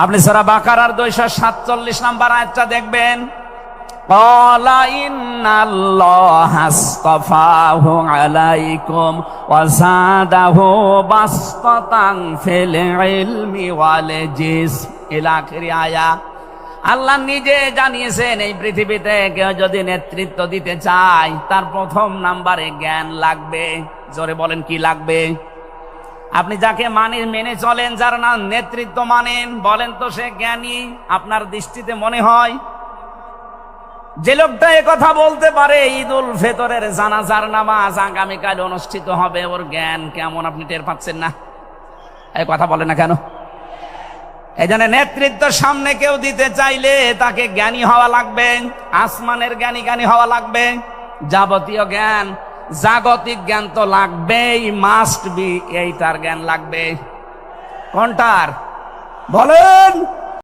আপনি সূরা বাকারার 247 নম্বর আয়াতটা দেখবেন। ক্বালা ইন্নাল্লাহা আসতাফাহু আলাইকুম ওয়া যাদাহু বাসতাতান ফিল ইলমি ওয়াল জিসম ইলা আখির আয়া। আল্লাহ নিজে জানিয়েছেন এই পৃথিবীতে কেউ যদি নেতৃত্ব দিতে চায় তার প্রথম নাম্বারে জ্ঞান লাগবে। জোরে বলেন, কি লাগবে? আপনি যাকে মেনে চলেন, যার নাম নেতৃত্ব মানেন, বলেন তো সে জ্ঞানী আপনার দৃষ্টিতে মনে হয়? যে লোকটা এ কথা বলতে পারে ঈদুল ফিতরের জানাজার নামাজ আগামীকাল অনুষ্ঠিত হবে, ওর জ্ঞান কেমন আপনি টের পাচ্ছেন না? এই কথা বলে না কেন? এই জন্য নেতৃত্ব সামনে কেউ দিতে চাইলে তাকে জ্ঞানী হওয়া লাগবে, আসমানের জ্ঞানী হওয়া লাগবে। যাবতীয় জ্ঞান, জাগতিক জ্ঞান তো লাগবেই, মাস্ট বি। এইটার জ্ঞান লাগবে। কোনটার বলেন?